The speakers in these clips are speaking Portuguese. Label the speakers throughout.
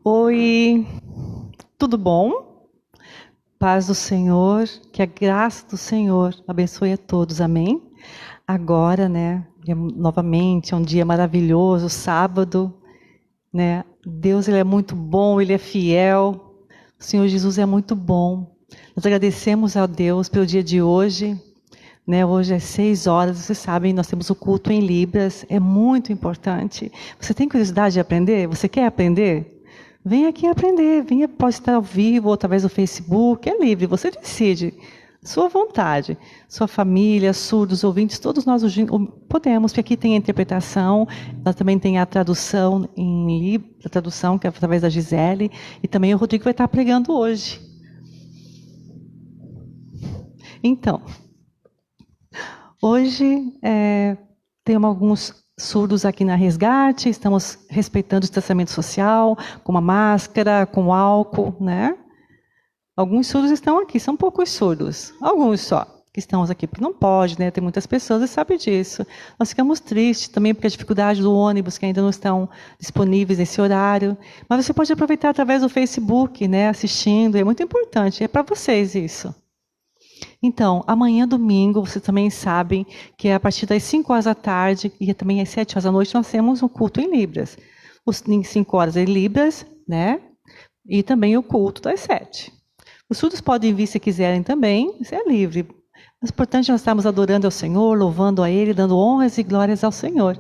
Speaker 1: Oi, tudo bom? Paz do Senhor, que a graça do Senhor abençoe a todos, amém? Agora, né, novamente, é um dia maravilhoso, sábado, né? Deus, Ele é muito bom, Ele é fiel, o Senhor Jesus é muito bom. Nós agradecemos a Deus pelo dia de hoje, né? Hoje é 6 horas, vocês sabem, nós temos o culto em Libras, é muito importante. Você tem curiosidade de aprender? Você quer aprender? Vem aqui aprender, venha, pode estar ao vivo ou através do Facebook, é livre, você decide, sua vontade. Sua família, surdos, ouvintes, todos nós podemos, porque aqui tem a interpretação, nós também tem a tradução a tradução que é através da Gisele, e também o Rodrigo vai estar pregando hoje. Então, hoje temos alguns surdos aqui na Resgate, estamos respeitando o distanciamento social, com uma máscara, com álcool, né? Alguns surdos estão aqui, são poucos surdos, alguns só, que estamos aqui, porque não pode, né? Tem muitas pessoas e sabe disso. Nós ficamos tristes também porque a dificuldade do ônibus, que ainda não estão disponíveis nesse horário. Mas você pode aproveitar através do Facebook, né? Assistindo, é muito importante, é para vocês isso. Então, amanhã, domingo, vocês também sabem que a partir das 5 horas da tarde e também às 7 horas da noite, nós temos um culto em Libras. Em 5 horas em Libras, né? E também o culto das 7. Os surdos podem vir se quiserem também, isso é livre. Mas o importante é nós estarmos adorando ao Senhor, louvando a Ele, dando honras e glórias ao Senhor.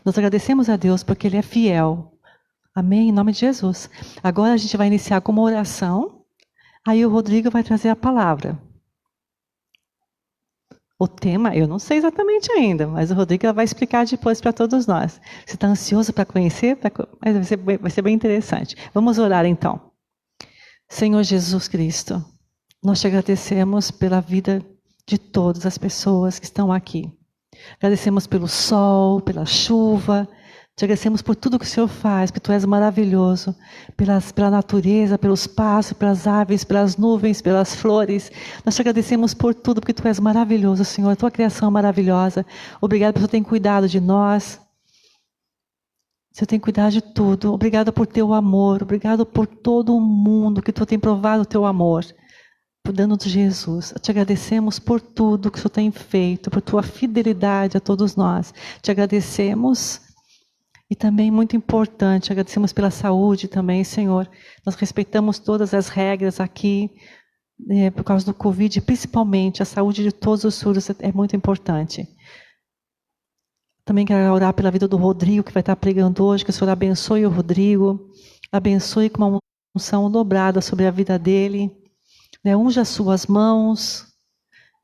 Speaker 1: Nós agradecemos a Deus porque Ele é fiel. Amém? Em nome de Jesus. Agora a gente vai iniciar com uma oração. Aí o Rodrigo vai trazer a palavra. O tema, eu não sei exatamente ainda, mas o Rodrigo vai explicar depois para todos nós. Você está ansioso para conhecer? Mas vai ser bem interessante. Vamos orar então. Senhor Jesus Cristo, nós te agradecemos pela vida de todas as pessoas que estão aqui. Agradecemos pelo sol, pela chuva, te agradecemos por tudo que o Senhor faz, porque Tu és maravilhoso, pela natureza, pelos passos, pelas aves, pelas nuvens, pelas flores. Nós te agradecemos por tudo, porque Tu és maravilhoso, Senhor. A Tua criação é maravilhosa. Obrigado por Tu ter cuidado de nós. Você tem cuidado de tudo. Obrigado por Teu amor. Obrigado por todo o mundo que Tu tem provado o Teu amor. Por dano de Jesus. Te agradecemos por tudo que o Senhor tem feito, por Tua fidelidade a todos nós. Te agradecemos. E também, muito importante, agradecemos pela saúde também, Senhor. Nós respeitamos todas as regras aqui, por causa do Covid, principalmente. A saúde de todos os surdos é muito importante. Também quero orar pela vida do Rodrigo, que vai estar pregando hoje, que o Senhor abençoe o Rodrigo, abençoe com uma unção dobrada sobre a vida dele, né? Unja as suas mãos,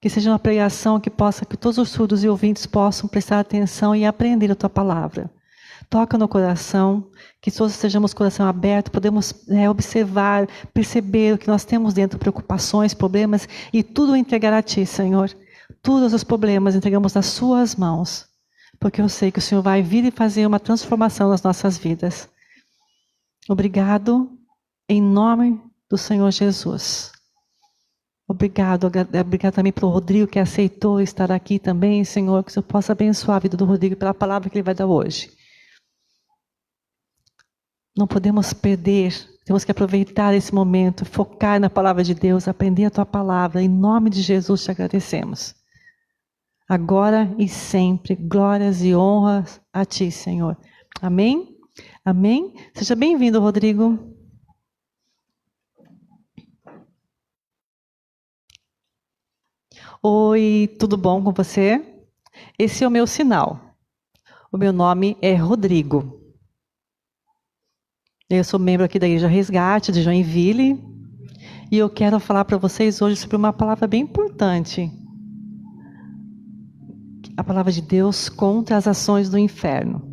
Speaker 1: que seja uma pregação que todos os surdos e ouvintes possam prestar atenção e aprender a Tua palavra. Toca no coração, que todos estejamos com o coração aberto, podemos observar, perceber o que nós temos dentro, preocupações, problemas, e tudo entregar a Ti, Senhor. Todos os problemas entregamos nas Suas mãos, porque eu sei que o Senhor vai vir e fazer uma transformação nas nossas vidas. Obrigado, em nome do Senhor Jesus. Obrigado também pelo Rodrigo que aceitou estar aqui também, Senhor, que o Senhor possa abençoar a vida do Rodrigo pela palavra que ele vai dar hoje. Não podemos perder, temos que aproveitar esse momento, focar na palavra de Deus, aprender a Tua palavra. Em nome de Jesus te agradecemos. Agora e sempre, glórias e honras a Ti, Senhor. Amém? Amém? Seja bem-vindo, Rodrigo. Oi, tudo bom com você? Esse é o meu sinal. O meu nome é Rodrigo. Eu sou membro aqui da Igreja Resgate de Joinville e eu quero falar para vocês hoje sobre uma palavra bem importante. A palavra de Deus contra as ações do inferno.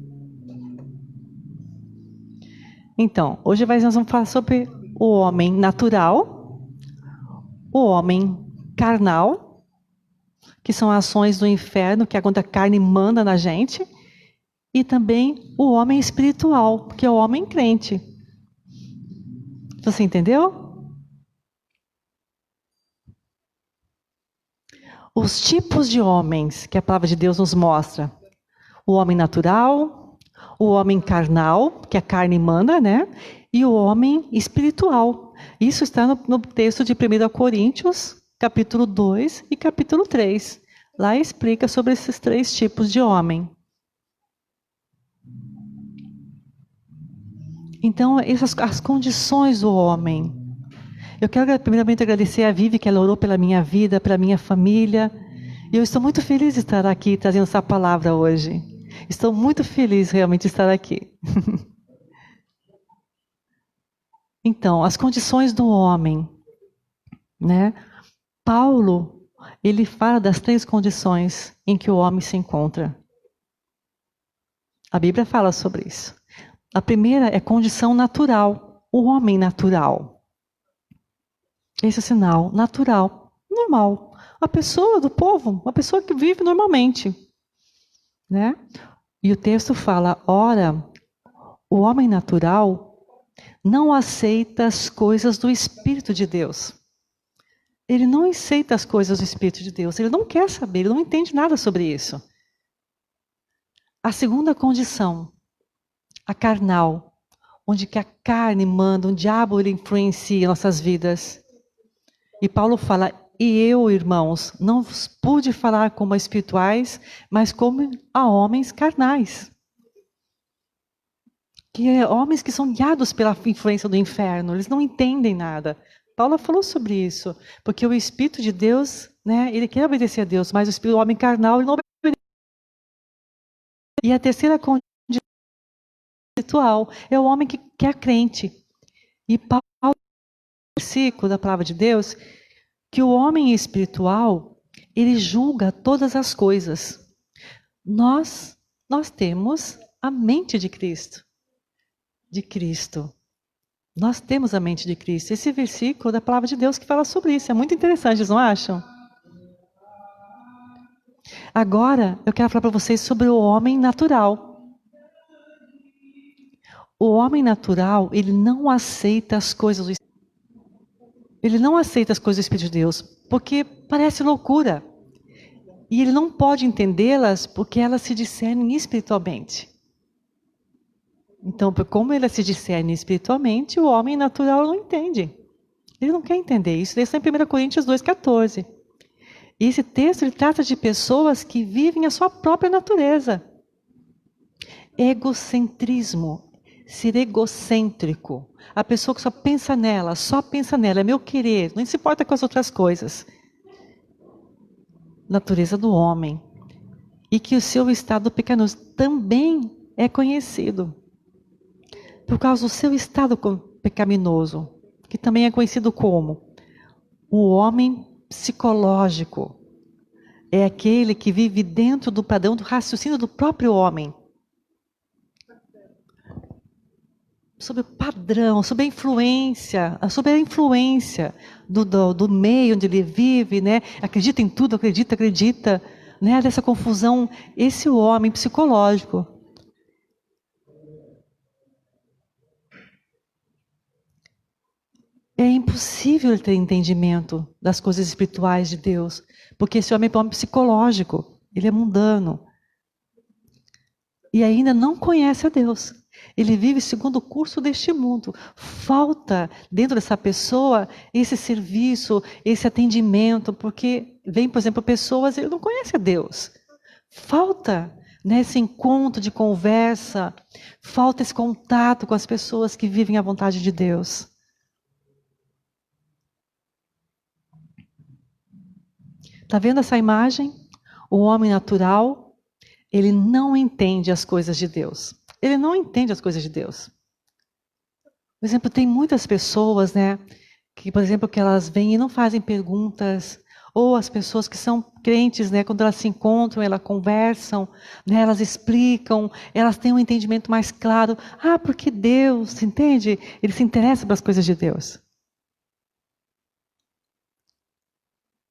Speaker 1: Então, hoje nós vamos falar sobre o homem natural, o homem carnal, que são ações do inferno, que é quando a carne manda na gente, e também o homem espiritual, que é o homem crente. Você entendeu? Os tipos de homens que a palavra de Deus nos mostra. O homem natural, o homem carnal, que a carne manda, né? e o homem espiritual. Isso está no texto de 1 Coríntios, capítulo 2 e capítulo 3. Lá explica sobre esses 3 tipos de homem. Então, essas as condições do homem. Eu quero primeiramente agradecer a Vivi, que ela orou pela minha vida, pela minha família. E eu estou muito feliz de estar aqui trazendo essa palavra hoje. Estou muito feliz realmente de estar aqui. Então, as condições do homem, né? Paulo, ele fala das 3 condições em que o homem se encontra. A Bíblia fala sobre isso. A primeira é condição natural, o homem natural. Esse é o sinal natural, normal. A pessoa do povo, uma pessoa que vive normalmente, né? E o texto fala, ora, o homem natural não aceita as coisas do Espírito de Deus. Ele não aceita as coisas do Espírito de Deus. Ele não quer saber, ele não entende nada sobre isso. A segunda condição, a carnal, onde que a carne manda, o diabo ele influencia nossas vidas. E Paulo fala, e eu, irmãos, não vos pude falar como a espirituais, mas como a homens carnais. Que é homens que são guiados pela influência do inferno, eles não entendem nada. Paulo falou sobre isso, porque o Espírito de Deus, né, ele quer obedecer a Deus, mas o homem carnal ele não obedece. E a terceira condição espiritual é o homem que é crente. E Paulo, no versículo da palavra de Deus, que o homem espiritual, ele julga todas as coisas. Nós temos a mente de Cristo. Nós temos a mente de Cristo. Esse versículo da palavra de Deus que fala sobre isso. É muito interessante, vocês não acham? Agora, eu quero falar para vocês sobre o homem natural. O homem natural, ele não aceita as coisas do Espírito. Ele não aceita as coisas do Espírito de Deus, porque parece loucura. E ele não pode entendê-las porque elas se discernem espiritualmente. Então, como elas se discernem espiritualmente, o homem natural não entende. Ele não quer entender isso. Isso está em 1 Coríntios 2,14. E esse texto ele trata de pessoas que vivem a sua própria natureza. Egocentrismo, ser egocêntrico. A pessoa que só pensa nela, é meu querer, não se importa com as outras coisas. Natureza do homem. E que o seu estado pecaminoso também é conhecido. Por causa do seu estado pecaminoso, que também é conhecido como o homem psicológico. É aquele que vive dentro do padrão do raciocínio do próprio homem. Sobre o padrão, sobre a influência do meio onde ele vive, né? Acredita em tudo, acredita, né? Dessa confusão, esse homem psicológico. É impossível ele ter entendimento das coisas espirituais de Deus, porque esse homem é um homem psicológico, ele é mundano. E ainda não conhece a Deus. Ele vive segundo o curso deste mundo. Falta dentro dessa pessoa esse serviço, esse atendimento, porque vem, por exemplo, pessoas, ele não conhece a Deus. Falta esse encontro de conversa, falta esse contato com as pessoas que vivem a vontade de Deus. Está vendo essa imagem? O homem natural, ele não entende as coisas de Deus. Ele não entende as coisas de Deus. Por exemplo, tem muitas pessoas, né, que, por exemplo, que elas vêm e não fazem perguntas, ou as pessoas que são crentes, né, quando elas se encontram, elas conversam, né, elas explicam, elas têm um entendimento mais claro. Ah, porque Deus, entende? Ele se interessa pelas coisas de Deus.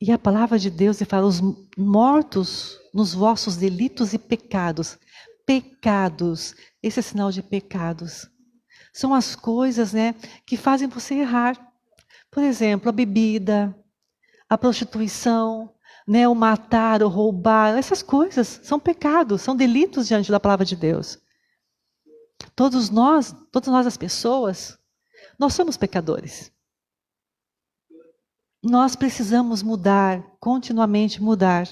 Speaker 1: E a palavra de Deus fala, os mortos nos vossos delitos e pecados. Pecados, esse é sinal de pecados. São as coisas, né, que fazem você errar. Por exemplo, a bebida, a prostituição, né, o matar, o roubar, essas coisas são pecados, são delitos diante da palavra de Deus. Todos nós as pessoas, Nós somos pecadores. Nós precisamos mudar, continuamente mudar.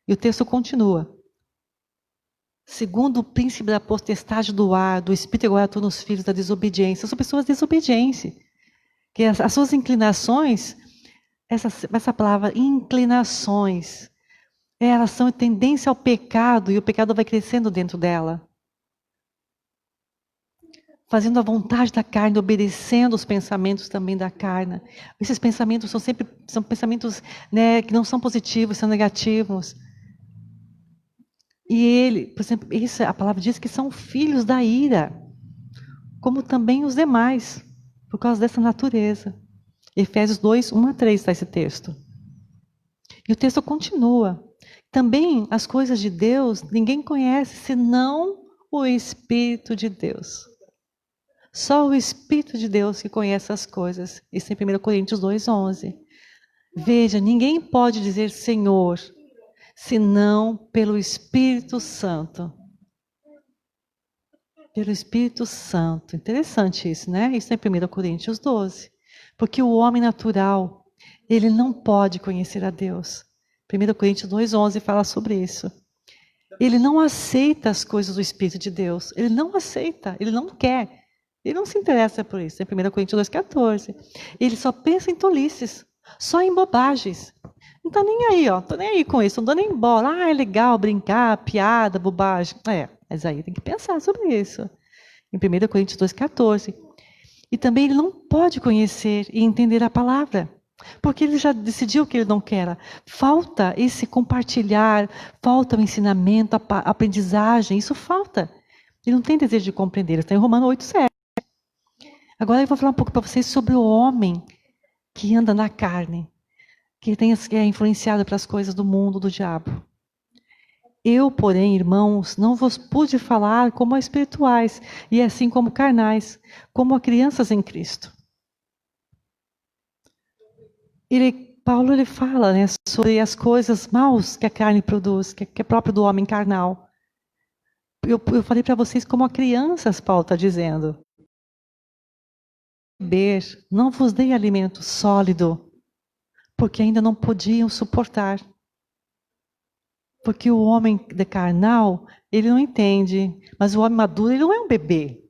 Speaker 1: E o texto continua. Segundo o príncipe da potestade do ar, do espírito igual atua nos filhos da desobediência. São pessoas desobedientes. Que as suas inclinações, essa palavra, inclinações, elas são tendência ao pecado, e o pecado vai crescendo dentro dela. Fazendo a vontade da carne, obedecendo os pensamentos também da carne. Esses pensamentos são pensamentos, né, que não são positivos, são negativos. E ele, por exemplo, a palavra diz que são filhos da ira, como também os demais, por causa dessa natureza. Efésios 2, 1 a 3 está esse texto. E o texto continua. Também as coisas de Deus ninguém conhece senão o Espírito de Deus. Só o Espírito de Deus que conhece as coisas. Isso em 1 Coríntios 2, 11. Veja, ninguém pode dizer Senhor, senão pelo Espírito Santo. Pelo Espírito Santo. Interessante isso, né? Isso é em 1 Coríntios 12. Porque o homem natural, ele não pode conhecer a Deus. 1 Coríntios 2,11 fala sobre isso. Ele não aceita as coisas do Espírito de Deus. Ele não aceita, ele não quer. Ele não se interessa por isso. É 1 Coríntios 2,14. Ele só pensa em tolices, só em bobagens. Não está nem aí, ó. Estou nem aí com isso, não dou nem bola. Ah, é legal brincar, piada, bobagem. Mas aí tem que pensar sobre isso. Em 1 Coríntios 2,14. E também ele não pode conhecer e entender a palavra. Porque ele já decidiu que ele não quer. Falta esse compartilhar, falta o ensinamento, a aprendizagem, isso falta. Ele não tem desejo de compreender. Está em Romanos 8,7. Agora eu vou falar um pouco para vocês sobre o homem que anda na carne, que é influenciado pelas coisas do mundo, do diabo. Eu, porém, irmãos, não vos pude falar como a espirituais, e assim como carnais, como a crianças em Cristo. Paulo ele fala, né, sobre as coisas maus que a carne produz, que é próprio do homem carnal. Eu falei para vocês como a crianças, Paulo está dizendo. Beber, não vos dei alimento sólido, porque ainda não podiam suportar. Porque o homem de carnal, ele não entende, mas o homem maduro, ele não é um bebê.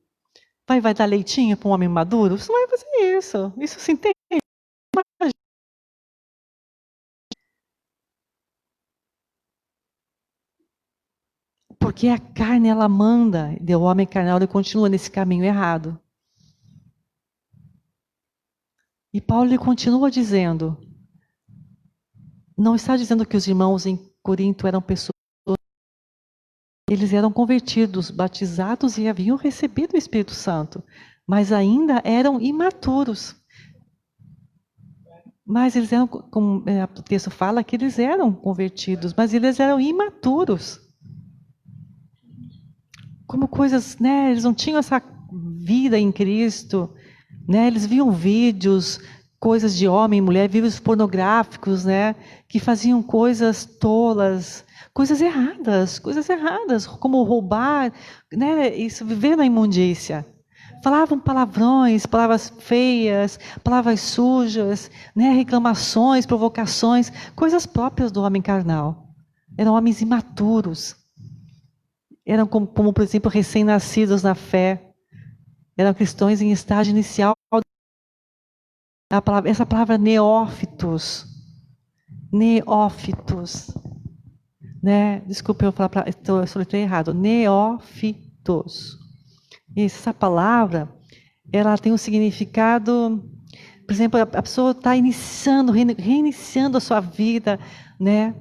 Speaker 1: Vai dar leitinho para um homem maduro? Você não vai fazer isso. Isso se entende. Porque a carne, ela manda, e o homem carnal, ele continua nesse caminho errado. E Paulo, ele continua dizendo, não está dizendo que os irmãos em Corinto eram pessoas, eles eram convertidos, batizados e haviam recebido o Espírito Santo, mas ainda eram imaturos. Mas eles eram, como o texto fala, que eles eram convertidos, mas eles eram imaturos. Como coisas, né, eles não tinham essa vida em Cristo, né, eles viam vídeos, coisas de homem e mulher, vídeos pornográficos, né, que faziam coisas tolas, coisas erradas, como roubar, né, isso, viver na imundícia. Falavam palavrões, palavras feias, palavras sujas, né, reclamações, provocações, coisas próprias do homem carnal. Eram homens imaturos. Eram como, por exemplo, recém-nascidos na fé. Eram cristãos em estágio inicial. Essa palavra neófitos. Neófitos. Né? Desculpe eu falar, eu soletrei errado. Neófitos. Essa palavra, ela tem um significado, por exemplo, a pessoa está reiniciando a sua vida, né?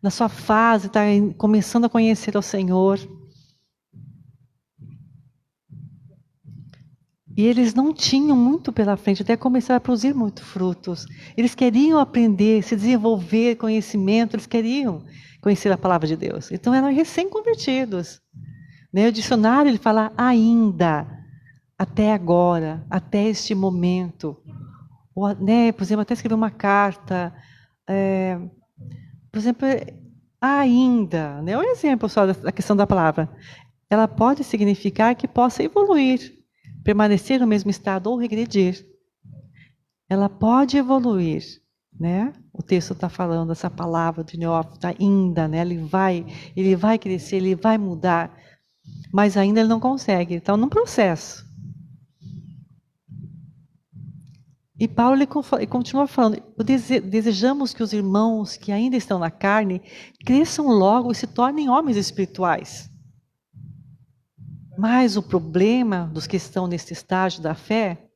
Speaker 1: Na sua fase, está começando a conhecer o Senhor. E eles não tinham muito pela frente, até começar a produzir muitos frutos. Eles queriam aprender, se desenvolver conhecimento, eles queriam conhecer a palavra de Deus. Então eram recém-convertidos. Né? O dicionário ele fala ainda, até agora, até este momento. Ou, né, por exemplo, até escrever uma carta. Por exemplo, ainda. Né? Um exemplo só da questão da palavra. Ela pode significar que possa evoluir. permanecer no mesmo estado ou regredir. Ela pode evoluir, né? O texto está falando essa palavra de neófito ainda, né? Ele vai crescer, ele vai mudar, mas ainda ele não consegue. Então, num processo. E Paulo ele continua falando: desejamos que os irmãos que ainda estão na carne cresçam logo e se tornem homens espirituais. Mas o problema dos que estão nesse estágio da fé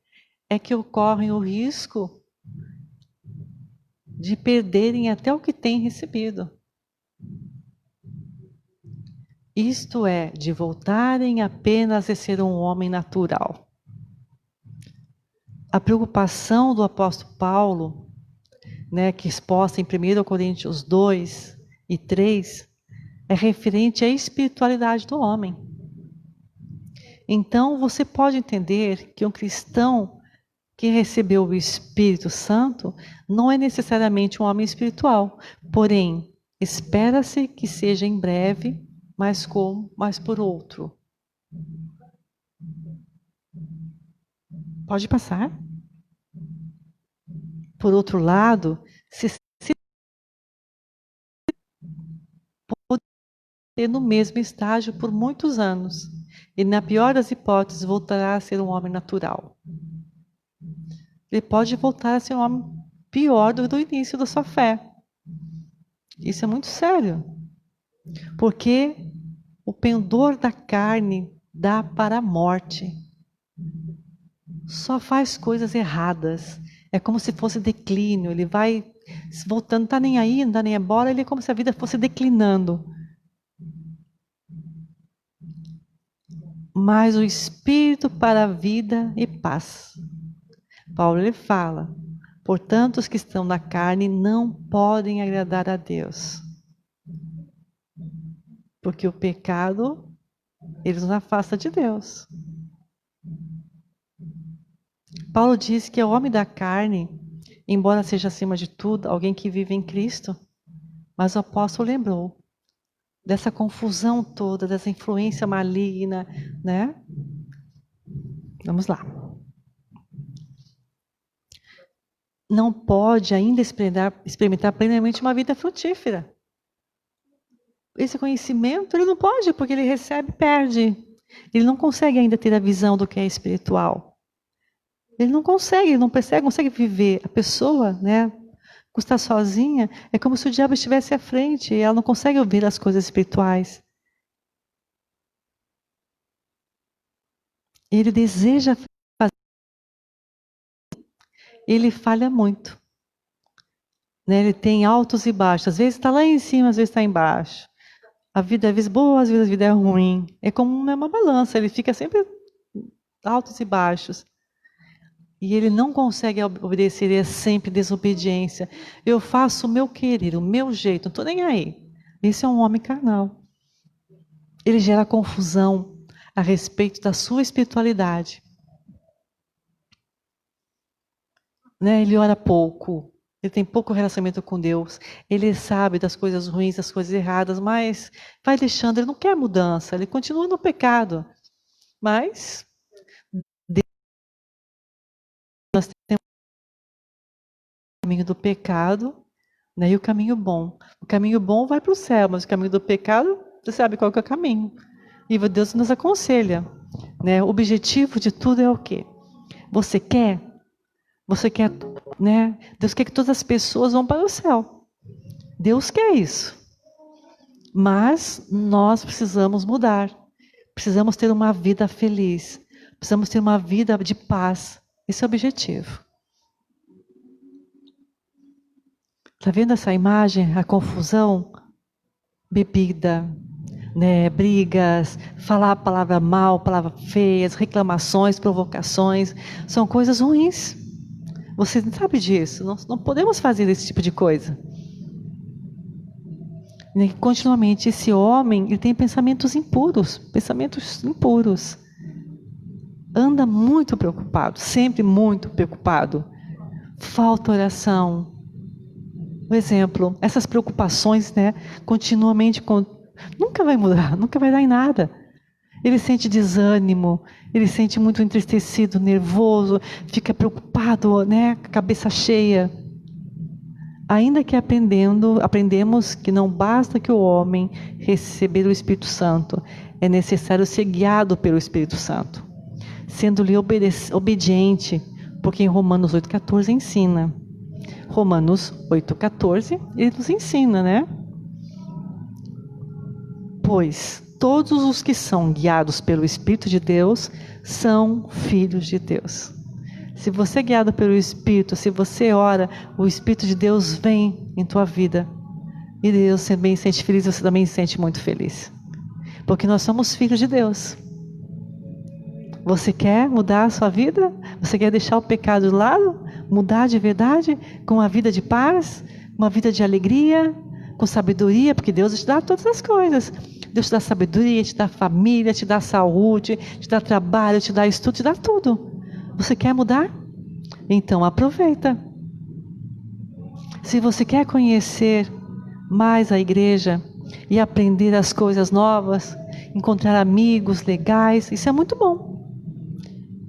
Speaker 1: é que ocorre o risco de perderem até o que têm recebido. Isto é, de voltarem apenas a ser um homem natural. A preocupação do apóstolo Paulo, né, que é exposta em 1 Coríntios 2 e 3, é referente à espiritualidade do homem. Então, você pode entender que um cristão que recebeu o Espírito Santo não é necessariamente um homem espiritual, porém, espera-se que seja em breve, mas por outro. Pode passar. Por outro lado, se pode ter no mesmo estágio por muitos anos, e na pior das hipóteses voltará a ser um homem natural. Ele pode voltar a ser um homem pior do início da sua fé. Isso é muito sério, porque o pendor da carne dá para a morte. Só faz coisas erradas. É como se fosse declínio. Ele vai voltando, não está nem aí, não está nem embora. Ele é como se a vida fosse declinando. Mas o Espírito para a vida e paz. Paulo ele fala: portanto, os que estão na carne não podem agradar a Deus. Porque o pecado, ele nos afasta de Deus. Paulo diz que é o homem da carne, embora seja acima de tudo alguém que vive em Cristo, mas o apóstolo lembrou dessa confusão toda, dessa influência maligna, né? Vamos lá. Não pode ainda experimentar plenamente uma vida frutífera. Esse conhecimento ele não pode, porque ele recebe e perde. Ele não consegue ainda ter a visão do que é espiritual. Ele não consegue, consegue viver. A pessoa, né, por estar sozinha, é como se o diabo estivesse à frente e ela não consegue ouvir as coisas espirituais. Ele deseja fazer, ele falha muito. Né? Ele tem altos e baixos. Às vezes está lá em cima, às vezes está embaixo. A vida é às vezes boa, às vezes a vida é ruim. É como uma balança, ele fica sempre altos e baixos. E ele não consegue obedecer, ele é sempre desobediência. Eu faço o meu querer, o meu jeito, não estou nem aí. Esse é um homem carnal. Ele gera confusão a respeito da sua espiritualidade. Né? Ele ora pouco, ele tem pouco relacionamento com Deus. Ele sabe das coisas ruins, das coisas erradas, mas vai deixando, ele não quer mudança, ele continua no pecado. Mas nós temos o caminho do pecado, né, e o caminho bom. O caminho bom vai para o céu, mas o caminho do pecado, você sabe qual que é o caminho. E Deus nos aconselha. Né? O objetivo de tudo é o quê? Você quer, né? Deus quer que todas as pessoas vão para o céu. Deus quer isso. Mas nós precisamos mudar. Precisamos ter uma vida feliz. Precisamos ter uma vida de paz. Esse é o objetivo. Está vendo essa imagem? A confusão? Bebida, né? Brigas, falar a palavra mal, palavras feias, reclamações, provocações. São coisas ruins. Você não sabe disso. Nós não podemos fazer esse tipo de coisa. E continuamente, esse homem ele tem pensamentos impuros. Anda muito preocupado, sempre muito preocupado. Falta oração. Por exemplo, essas preocupações, né, continuamente, nunca vai mudar, nunca vai dar em nada. Ele sente desânimo, ele sente muito entristecido, nervoso, fica preocupado, né, com a cabeça cheia. Ainda que aprendemos que não basta que o homem receber o Espírito Santo, é necessário ser guiado pelo Espírito Santo, sendo-lhe obediente, porque em Romanos 8,14 ensina. Romanos 8,14, ele nos ensina, né? Pois todos os que são guiados pelo Espírito de Deus são filhos de Deus. Se você é guiado pelo Espírito, se você ora, o Espírito de Deus vem em tua vida. E Deus também se sente feliz, você também se sente muito feliz. Porque nós somos filhos de Deus. Você quer mudar a sua vida? Você quer deixar o pecado de lado? Mudar de verdade? Com uma vida de paz? Uma vida de alegria? Com sabedoria? Porque Deus te dá todas as coisas. Deus te dá sabedoria, te dá família, te dá saúde, te dá trabalho, te dá estudo, te dá tudo. Você quer mudar? Então aproveita. Se você quer conhecer mais a igreja e aprender as coisas novas, encontrar amigos legais, isso é muito bom.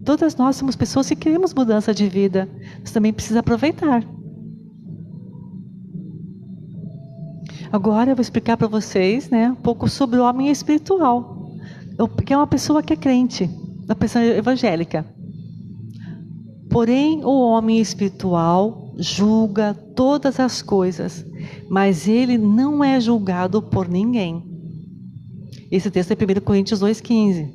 Speaker 1: Todas nós somos pessoas que queremos mudança de vida. Você também precisa aproveitar. Agora eu vou explicar para vocês, né, um pouco sobre o homem espiritual, que é uma pessoa que é crente, uma pessoa evangélica. Porém, o homem espiritual julga todas as coisas, mas ele não é julgado por ninguém. Esse texto é 1 Coríntios 2,15.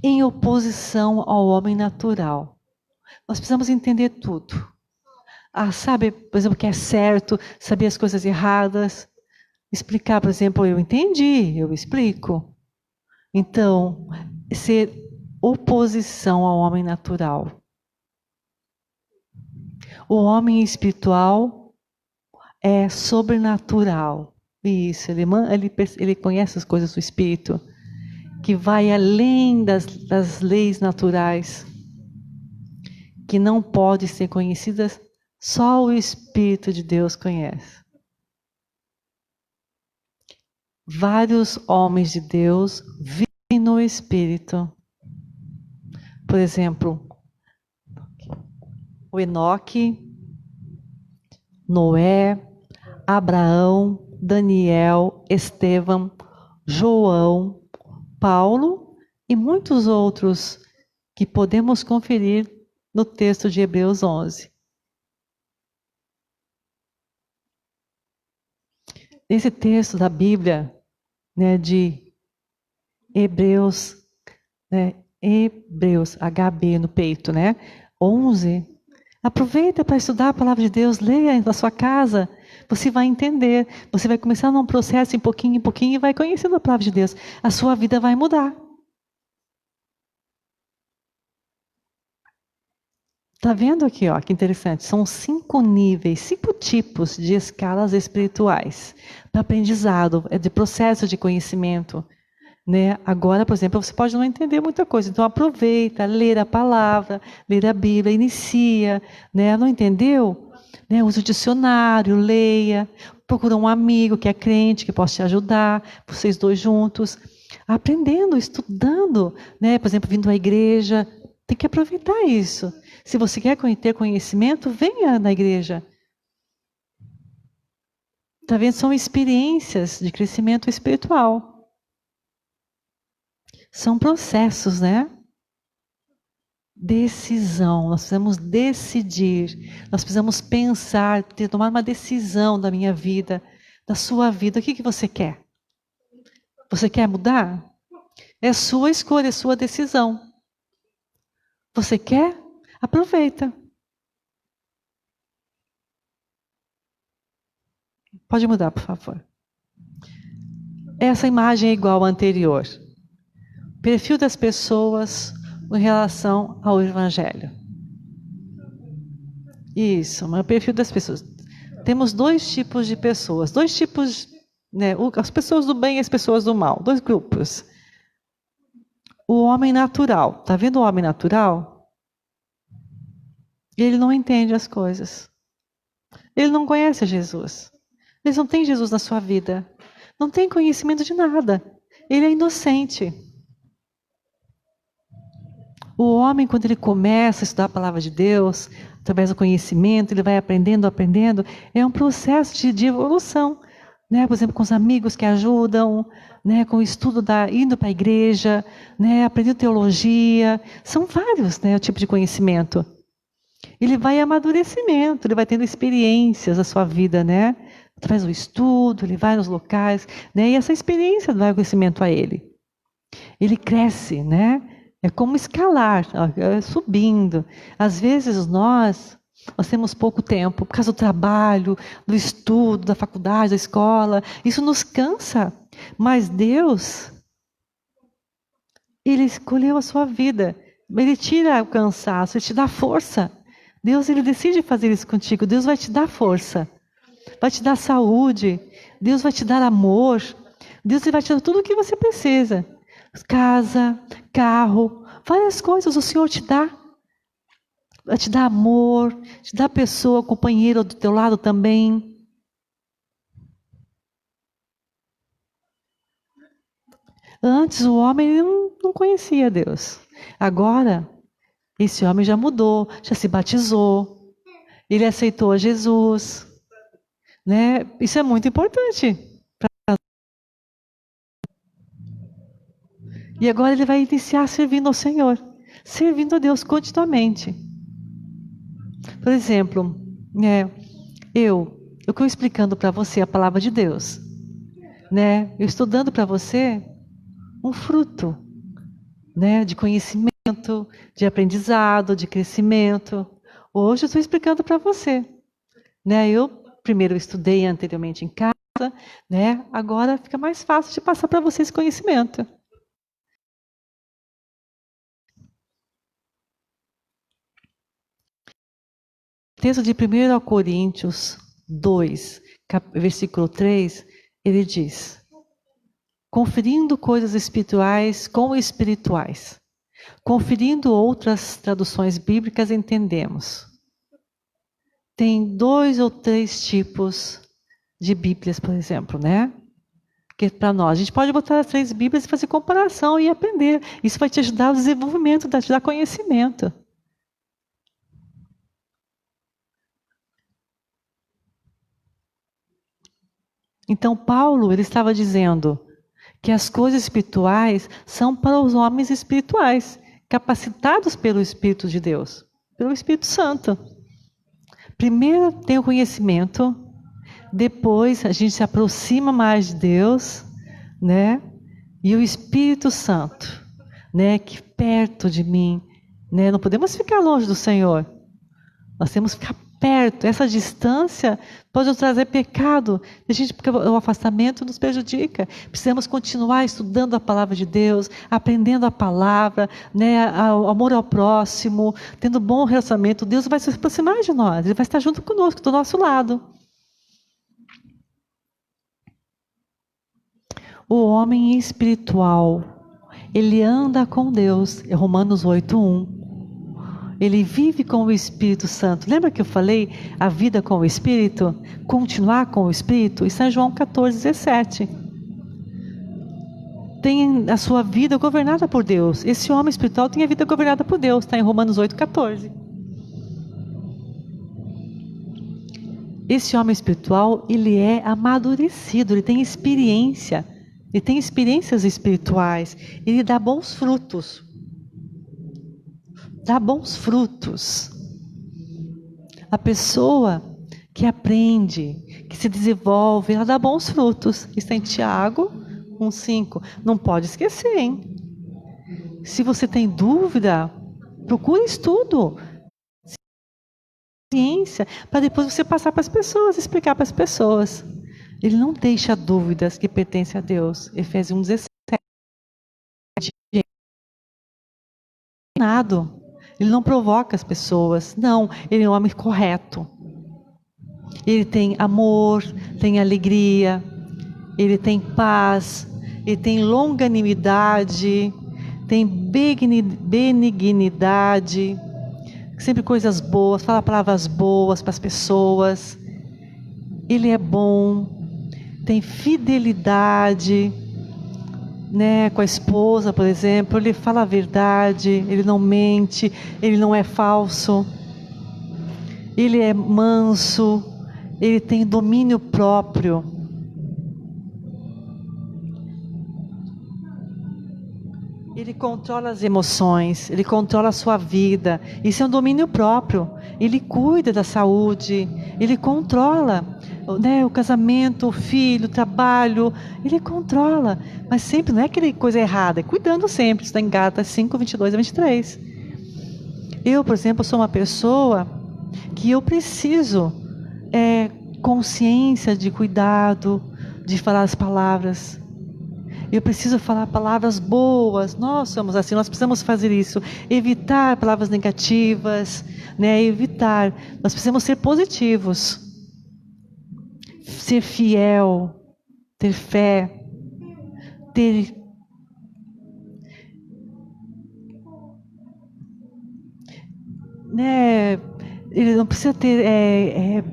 Speaker 1: Em oposição ao homem natural. Nós precisamos entender tudo. Sabe, por exemplo, o que é certo, saber as coisas erradas. Explicar, por exemplo, eu entendi, eu explico. Então, ser oposição ao homem natural. O homem espiritual é sobrenatural. Isso, ele conhece as coisas do Espírito, que vai além das leis naturais, que não podem ser conhecidas, só o Espírito de Deus conhece. Vários homens de Deus vivem no Espírito. Por exemplo, o Enoque, Noé, Abraão, Daniel, Estevão, João, Paulo e muitos outros que podemos conferir no texto de Hebreus 11. Esse texto da Bíblia, né, de Hebreus, Hebreus, HB no peito, né, 11. Aproveita para estudar a palavra de Deus, leia na sua casa, você vai entender, você vai começar num processo em pouquinho e vai conhecendo a palavra de Deus. A sua vida vai mudar. Tá vendo aqui, ó, que interessante? São 5 níveis, 5 tipos de escalas espirituais para aprendizado, de processo de conhecimento. Né? Agora, por exemplo, você pode não entender muita coisa, então aproveita, lê a palavra, lê a Bíblia, inicia, né? Não entendeu? Né? Use o dicionário, leia, procura um amigo que é crente, que possa te ajudar, vocês dois juntos, aprendendo, estudando, né? Por exemplo, vindo à igreja, tem que aproveitar isso. Se você quer ter conhecimento, venha na igreja. Tá vendo? São experiências de crescimento espiritual. São processos, né? Decisão. Nós precisamos decidir. Nós precisamos pensar, tomar uma decisão da minha vida, da sua vida. O que você quer? Você quer mudar? É sua escolha, é sua decisão. Você quer? Aproveita. Pode mudar, por favor. Essa imagem é igual à anterior. Perfil das pessoas em relação ao Evangelho. Isso, o perfil das pessoas. Temos 2 tipos de pessoas, 2 tipos, né, as pessoas do bem e as pessoas do mal, 2 grupos. O homem natural, tá vendo o homem natural? Ele não entende as coisas. Ele não conhece Jesus. Ele não tem Jesus na sua vida. não tem conhecimento de nada. Ele é inocente. O homem, quando ele começa a estudar a palavra de Deus, através do conhecimento, ele vai aprendendo, é um processo de evolução. Né? Por exemplo, com os amigos que ajudam, né? Com o estudo, indo para a igreja, né? Aprendendo teologia. São vários, né? O tipo de conhecimento. Ele vai amadurecimento, ele vai tendo experiências na sua vida, né? Através do estudo, ele vai nos locais, né? E essa experiência dá conhecimento a ele. Ele cresce, né? É como escalar, subindo. Às vezes nós temos pouco tempo, por causa do trabalho, do estudo, da faculdade, da escola. Isso nos cansa. Mas Deus, Ele escolheu a sua vida. Ele tira o cansaço, Ele te dá força. Deus, Ele decide fazer isso contigo. Deus vai te dar força. Vai te dar saúde. Deus vai te dar amor. Deus vai te dar tudo o que você precisa. Casa, carro, várias coisas o Senhor te dá. Vai te dar amor, te dá pessoa, companheiro do teu lado também. Antes o homem não conhecia Deus. Agora, esse homem já mudou, já se batizou. Ele aceitou a Jesus. Né? Isso é muito importante. E agora ele vai iniciar servindo ao Senhor. Servindo a Deus continuamente. Por exemplo, eu estou explicando para você a palavra de Deus. Né? Eu estou dando para você um fruto, né? De conhecimento, de aprendizado, de crescimento. Hoje eu estou explicando para você. Né? Eu primeiro estudei anteriormente em casa, né? Agora fica mais fácil de passar para você esse conhecimento. O texto de 1 Coríntios 2, versículo 3, ele diz: conferindo coisas espirituais com espirituais. Conferindo outras traduções bíblicas, entendemos. Tem 2 ou 3 tipos de Bíblias, por exemplo, né? Que para nós, a gente pode botar as 3 Bíblias e fazer comparação e aprender. Isso vai te ajudar no desenvolvimento, vai te dar conhecimento. Então, Paulo, ele estava dizendo que as coisas espirituais são para os homens espirituais, capacitados pelo Espírito de Deus, pelo Espírito Santo. Primeiro tem o conhecimento, depois a gente se aproxima mais de Deus, né? E o Espírito Santo, né? Que perto de mim, né? Não podemos ficar longe do Senhor. Nós temos que ficar perto. Essa distância pode nos trazer pecado. Porque o afastamento nos prejudica. Precisamos continuar estudando a palavra de Deus, aprendendo a palavra, né? O amor ao próximo, tendo bom relacionamento. Deus vai se aproximar de nós. Ele vai estar junto conosco, do nosso lado. O homem espiritual, ele anda com Deus. É Romanos 8:1. Ele vive com o Espírito Santo. Lembra que eu falei a vida com o Espírito? Continuar com o Espírito? Isso é João 14:17. Tem a sua vida governada por Deus. Esse homem espiritual tem a vida governada por Deus. Está em Romanos 8:14. Esse homem espiritual, ele é amadurecido, ele tem experiência. Ele tem experiências espirituais. Ele dá bons frutos. Dá bons frutos. A pessoa que aprende, que se desenvolve, ela dá bons frutos. Está em Tiago 1:5. Não pode esquecer, hein? Se você tem dúvida, procure estudo. Ciência, para depois você passar para as pessoas, explicar para as pessoas. Ele não deixa dúvidas que pertencem a Deus. Efésios 1:17. Nada. Ele não provoca as pessoas. Não, ele é um homem correto. Ele tem amor, tem alegria, ele tem paz, ele tem longanimidade, tem benignidade, sempre coisas boas, fala palavras boas para as pessoas. Ele é bom, tem fidelidade, né, com a esposa, por exemplo. Ele fala a verdade, ele não mente, ele não é falso, ele é manso, ele tem domínio próprio. Ele controla as emoções, ele controla a sua vida. Isso é um domínio próprio. Ele cuida da saúde, ele controla, né, o casamento, o filho, o trabalho. Ele controla, mas sempre não é aquela coisa errada, é cuidando sempre. Isso está em Gálatas 5, 22 a 23. Eu, por exemplo, sou uma pessoa que eu preciso consciência de cuidado, de falar as palavras. Eu preciso falar palavras boas. Nós somos assim, nós precisamos fazer isso. Evitar palavras negativas, né? Evitar. Nós precisamos ser positivos. Ser fiel. Ter fé. Ter... né? Ele não precisa ter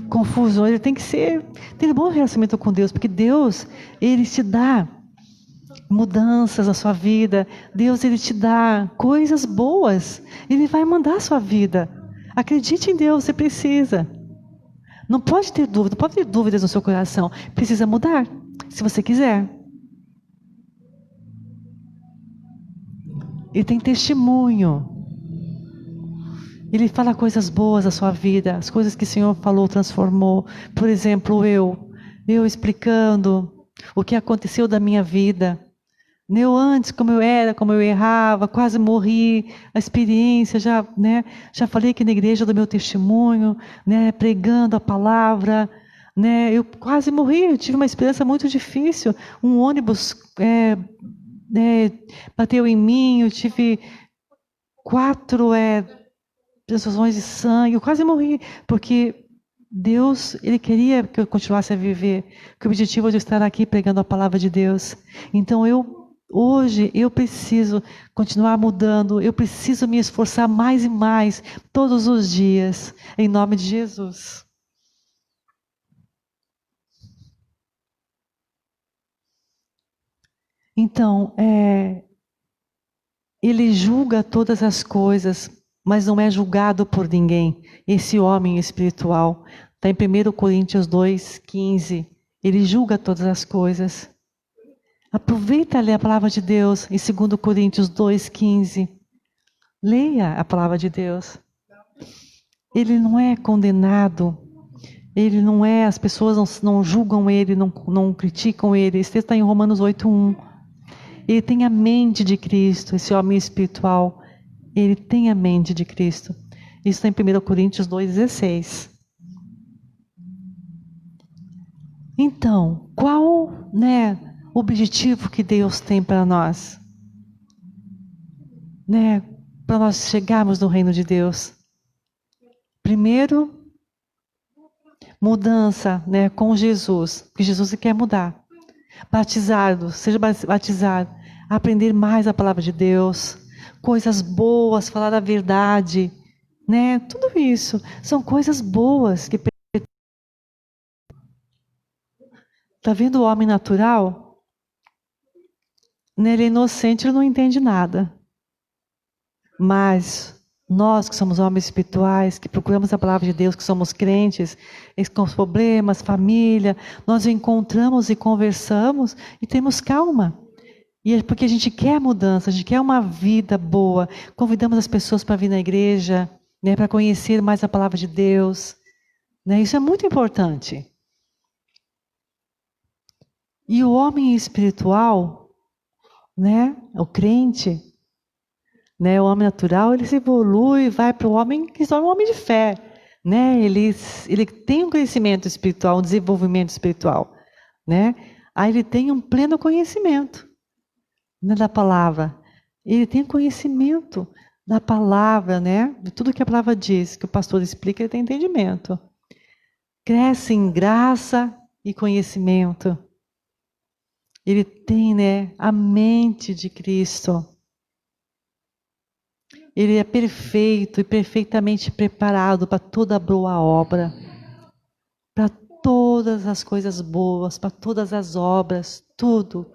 Speaker 1: confusão. Ele tem que ter um bom relacionamento com Deus. Porque Deus, Ele te dá mudanças na sua vida. Deus, Ele te dá coisas boas. Ele vai mandar a sua vida. Acredite em Deus, você precisa. Não pode ter dúvida, não pode ter dúvidas no seu coração. Precisa mudar, se você quiser. Ele tem testemunho. Ele fala coisas boas da sua vida, as coisas que o Senhor falou, transformou. Por exemplo, eu explicando o que aconteceu da minha vida. Eu antes, como eu era, como eu errava, quase morri, a experiência, já falei aqui na igreja do meu testemunho, né, pregando a palavra, né, eu quase morri, eu tive uma experiência muito difícil, um ônibus bateu em mim, eu tive 4 transfusões de sangue, eu quase morri, porque Deus, Ele queria que eu continuasse a viver, que o objetivo de estar aqui pregando a palavra de Deus. Então hoje eu preciso continuar mudando, eu preciso me esforçar mais e mais, todos os dias, em nome de Jesus. Então, Ele julga todas as coisas, mas não é julgado por ninguém. Esse homem espiritual, está em 1 Coríntios 2:15, ele julga todas as coisas. Aproveita e lê a palavra de Deus em 2 Coríntios 2:15. Leia a palavra de Deus. Ele não é condenado. Ele não é, as pessoas não julgam ele, não criticam ele. Esse texto está em Romanos 8:1. Ele tem a mente de Cristo, esse homem espiritual. Ele tem a mente de Cristo. Isso está em 1 Coríntios 2:16. Então, qual, o objetivo que Deus tem para nós? Para nós chegarmos no reino de Deus. Primeiro, mudança, com Jesus. Porque Jesus quer mudar. Batizado, seja batizado. Aprender mais a palavra de Deus. Coisas boas, falar a verdade. Tudo isso são coisas boas que... Está vendo o homem natural? Ele é inocente, ele não entende nada. Mas nós que somos homens espirituais, que procuramos a palavra de Deus, que somos crentes, com os problemas, família, nós encontramos e conversamos e temos calma. E é porque a gente quer mudança, a gente quer uma vida boa. Convidamos as pessoas para vir na igreja, para conhecer mais a palavra de Deus. Isso é muito importante. E o homem espiritual, o crente, o homem natural, ele se evolui, vai para o homem que se torna um homem de fé. Ele tem um crescimento espiritual, um desenvolvimento espiritual. Aí ele tem um pleno conhecimento da palavra. Ele tem conhecimento da palavra, de tudo que a palavra diz, que o pastor explica, ele tem entendimento. Cresce em graça e conhecimento. Ele tem, a mente de Cristo. Ele é perfeito e perfeitamente preparado para toda boa obra. Para todas as coisas boas, para todas as obras, tudo.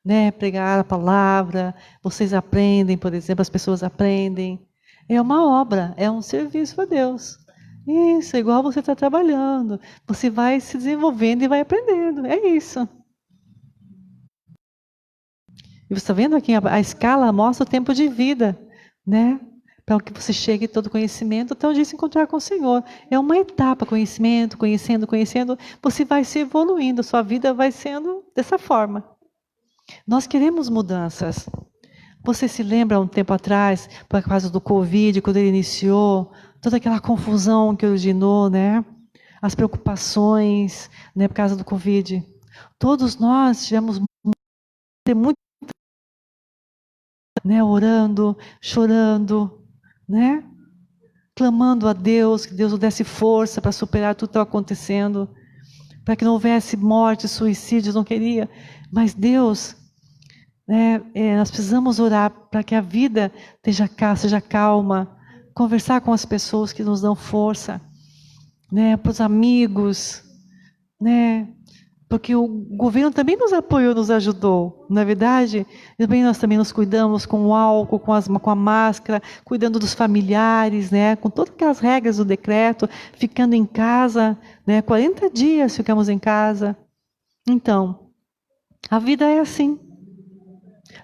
Speaker 1: Né? Pregar a palavra, vocês aprendem, por exemplo, as pessoas aprendem. É uma obra, é um serviço a Deus. Isso, é igual você está trabalhando. Você vai se desenvolvendo e vai aprendendo. É isso. E você está vendo aqui, a escala mostra o tempo de vida, né? Para que você chegue todo conhecimento, até um dia se encontrar com o Senhor. É uma etapa, conhecimento, conhecendo, você vai se evoluindo, sua vida vai sendo dessa forma. Nós queremos mudanças. Você se lembra, um tempo atrás, por causa do Covid, quando ele iniciou, toda aquela confusão que originou, né? As preocupações, né, por causa do Covid. Todos nós tivemos muito, né, orando, chorando, né? Clamando a Deus, que Deus nos desse força para superar tudo que estava acontecendo, para que não houvesse morte, suicídios, não queria. Mas Deus, né, nós precisamos orar para que a vida seja calma, conversar com as pessoas que nos dão força, né, para os amigos, né, porque o governo também nos apoiou, nos ajudou, não é verdade? Nós também nos cuidamos com o álcool, com a máscara, cuidando dos familiares, né, com todas as regras do decreto, ficando em casa, né, 40 dias ficamos em casa. Então, a vida é assim.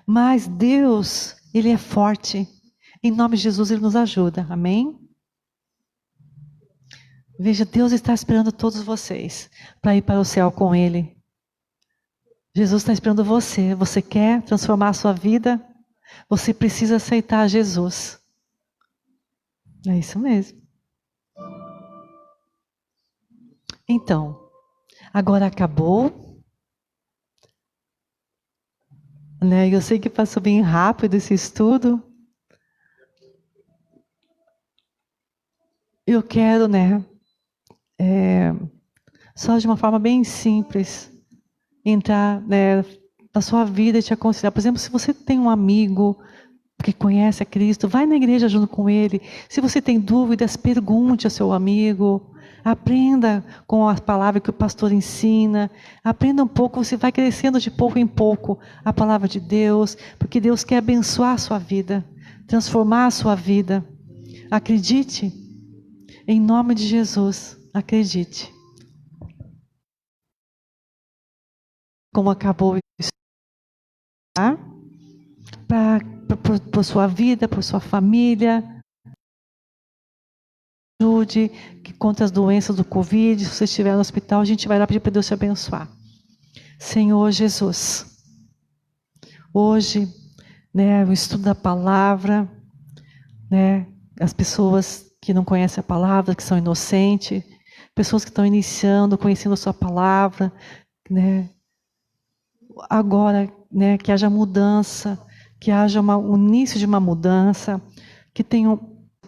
Speaker 1: Mas Deus, Ele é forte. Em nome de Jesus, Ele nos ajuda. Amém? Veja, Deus está esperando todos vocês para ir para o céu com Ele. Jesus está esperando você. Você quer transformar a sua vida? Você precisa aceitar Jesus. É isso mesmo. Então, agora acabou. Né? Eu sei que passou bem rápido esse estudo. Eu quero, né, só de uma forma bem simples, entrar, né, na sua vida e te aconselhar. Por exemplo, se você tem um amigo que conhece a Cristo, vai na igreja junto com ele. Se você tem dúvidas, pergunte ao seu amigo. Aprenda com a palavra que o pastor ensina. Aprenda um pouco, você vai crescendo de pouco em pouco a palavra de Deus, porque Deus quer abençoar a sua vida, transformar a sua vida. Acredite, em nome de Jesus, acredite. Como acabou isso, tá? Por sua vida, por sua família. Ajude, que contra as doenças do Covid, se você estiver no hospital, a gente vai lá pedir para Deus te abençoar. Senhor Jesus, hoje, né, o estudo da palavra, né, as pessoas que não conhecem a palavra, que são inocentes, pessoas que estão iniciando, conhecendo a sua palavra, né, agora, né, que haja mudança, que haja o início de uma mudança, que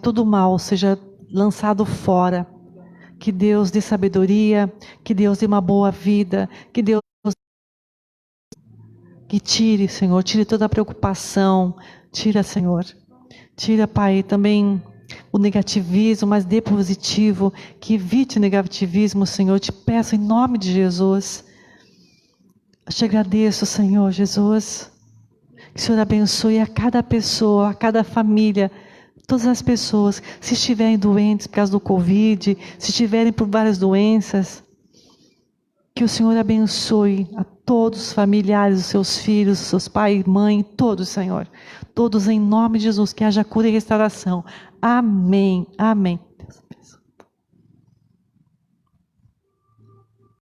Speaker 1: todo mal seja lançado fora, que Deus dê sabedoria, que Deus dê uma boa vida, que Deus tire, Senhor, tire toda a preocupação, tira, Senhor, tira, Pai, também o negativismo, mas dê positivo, que evite o negativismo, Senhor, te peço em nome de Jesus. Eu te agradeço, Senhor Jesus, que o Senhor abençoe a cada pessoa, a cada família, todas as pessoas, se estiverem doentes por causa do Covid, se estiverem por várias doenças, que o Senhor abençoe a todos os familiares, os seus filhos, os seus pais, mãe, todos, Senhor. Todos em nome de Jesus, que haja cura e restauração. Amém, amém.